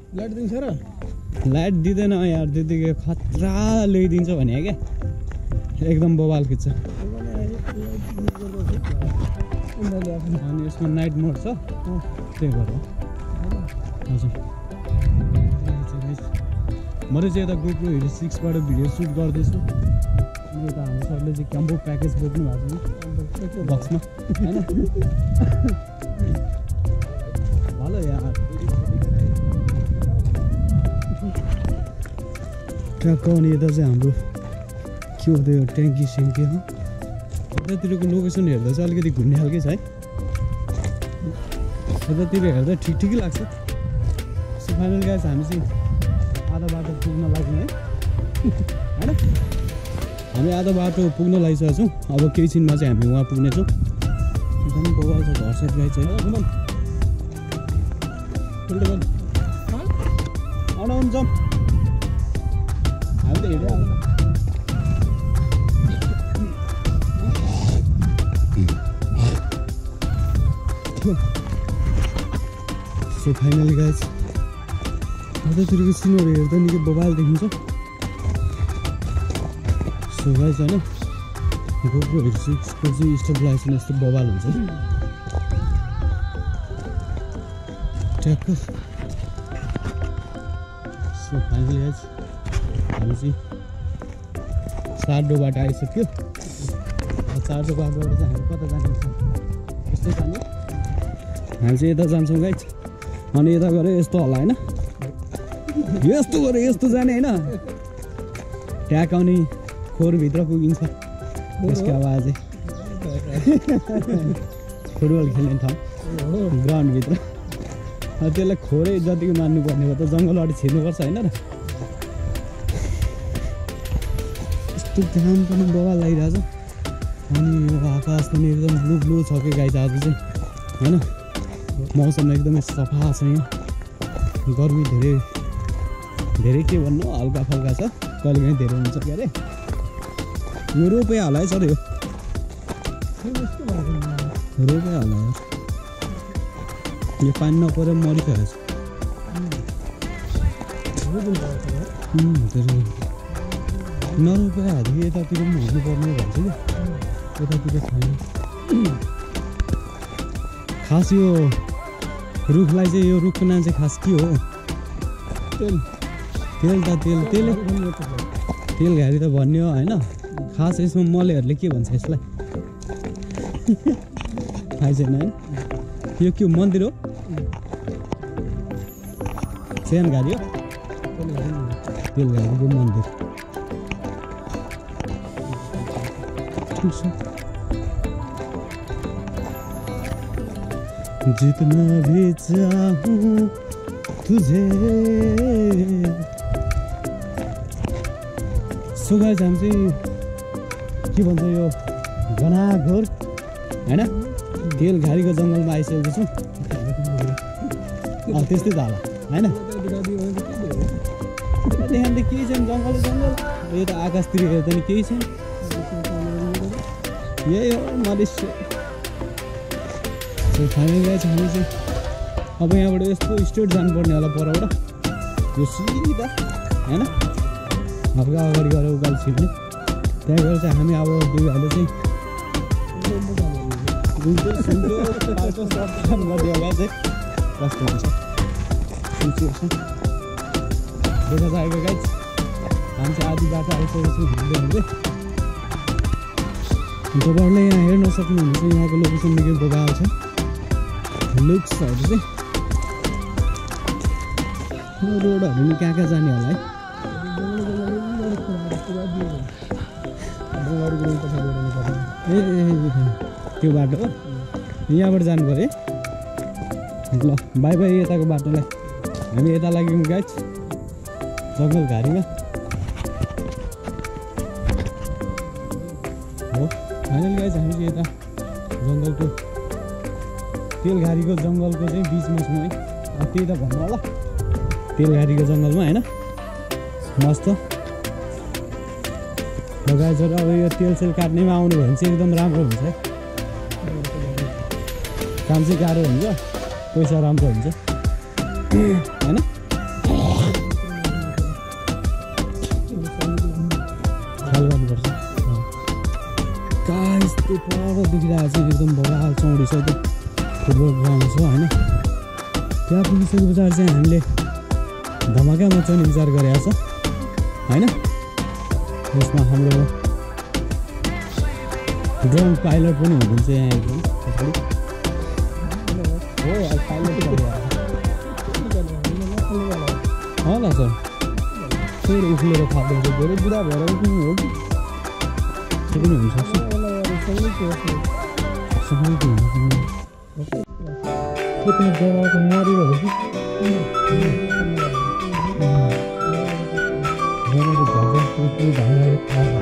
Light दिन्छ र light दिँदैन यार त्यतिकै खतरा ल्याइदिन्छ भने क्या एकदम बवाल खिच्छ अनि यसमा नाइट मोड छ त्यही भएर हजुर मैले चाहिँ यता GoPro Hero 6 बाट भिडियो सुट गर्दैछु अनि यता हाम्रो सरले चाहिँ क्याम्बो प्याकेज बोक्नु भएको छ बक्समा हैन हेलो यार ट्रक अनि यता चाहिँ हाम्रो के हो त्यो ट्याङ्की सेङ्की हो यतातिरको लोकेसन हेर्दा चाहिँ अलिकति घुम्ने खालकै छ है यतातिर हेर्दा ठिकै लाग्छ सो फाइनल गाइस हामी चाहिँ आधा बाटो पुग्न लाग्यौँ है हैन हामी आधा बाटो पुग्न लागिसकेका छौँ अब केही छिनमा चाहिँ हामी वहाँ पुग्नेछौँ एकदम बवाल छ घर साइड गाइस है आउनु जाउँ हामी त हिँड्दै आउँछ सो फाइनली गाइस अझतिरको सिनहरू हेर्दा निकै बवाल देखिन्छ सो गाइस होइन GoPro Hero 6 को चाहिँ स्टेबलाइजेसन यस्तो बवाल हुन्छ ट्याक्क सो फाइनली गाइस हामी चाहिँ सार्डो बाटो आइसक्यो सार्डो बाटोबाट चाहिँ हामी कता जान्छ यस्तै जाने हामी चाहिँ यता जान्छौँ गाइस अनि यता गएर यस्तो होला होइन यस्तो गरेर यस्तो जाने होइन ट्याक आउने खोरभित्र पुगिन्छ त्यसको आवाज फुटबल खेल्ने ठाउँ ग्राउन्डभित्र त्यसलाई खोरै जतिको मान्नुपर्ने भयो त जङ्गलबाट छिर्नुपर्छ होइन र यस्तो घाम पनि बवाल लागिरहेछ अनि यो आकाश पनि एकदम ब्लू ब्लू छ कि गाइस आज चाहिँ होइन मौसम एकदमै सफा छ यहाँ गर्मी धेरै के भन्नु हल्का फल्का छ कहिले काहीँ धेरै हुन्छ के अरे यो रोपे होला है सर यो रोपे होला यो पानी नपरेर मरिसकेको छ नरोपे हात यतातिर पनि हुनुपर्ने भन्छ कि यतातिर छैन खास यो रुखलाई चाहिँ यो रुखको नाम चाहिँ खास के हो तेल घारी त भन्ने हो होइन खास यसमा मलेहरूले के भन्छ यसलाई थाहा छैन है यो के मन्दिर हो सानो घारी हो तेल घारीको मन्दिर जितना भी चाहूं तुझे सो गाइस हामी चाहिँ के भन्छ यो घनाघोर होइन तेल घारीको जङ्गलमा आइसकेको छौँ त्यस्तै त होला होइन देखान त केही छैन जङ्गल यो त आकाशतिर हेर्दा नि केही छैन यही हो मधेस फाइनल गाइस हामी चाहिँ अब यहाँबाट यस्तो स्ट्रेट जानुपर्ने होला परबाट यो सिधा होइन हल्का अगाडि गएर उकालो छिर्ने त्यहाँ गएर चाहिँ हामी अब दुई भाइले चाहिँ कस्तो हुन्छ देखा जाएको गाइस हामी चाहिँ आधी बाटो आइसकेको छौँ हिँड्दै हिँड्दै तपाईँहरूले यहाँ हेर्न सक्नुहुन्छ यहाँको लोकेसन निकै बगाएको छ लुक्सहरू चाहिँ रोडहरू नि कहाँ जाने होला है ए त्यो बाटो हो यहाँबाट जानु पऱ्यो ल बाई बाई यताको बाटोलाई हामी यता लाग्यौँ गाइस जङ्गल घारीमा हो फाइनल गाइस हामी चाहिँ यता जङ्गलको तेलघारीको जङ्गलको चाहिँ बिचमा छौँ है त्यही त भन्नु होला तेलघारीको जङ्गलमा होइन मस्त गाइजहरू अब यो तेल सेल काट्नेमा आउनु भने चाहिँ एकदम राम्रो हुन्छ है काम चाहिँ गाह्रो हुन्छ पैसा राम्रो हुन्छ होइन त्यो पर देखिरहेको चाहिँ एकदम बवाल चौडी छ त्यो फुटबल ग्राउन्ड छ होइन। त्यहाँ पुगिसके पछाडि चाहिँ हामीले धमाका मचाउने विचार गरेका छ होइन। यसमा हाम्रो ड्रोन पाइलट पनि हुनुहुन्छ यहाँ एकदम पछाडि। होला सर फेरि उफ्लेर खाँदैछ धेरै बुढा भएर उठ्नु हो कि त्यो पनि हुनसक्छ। जग्गाको मरेर हो कि थाहा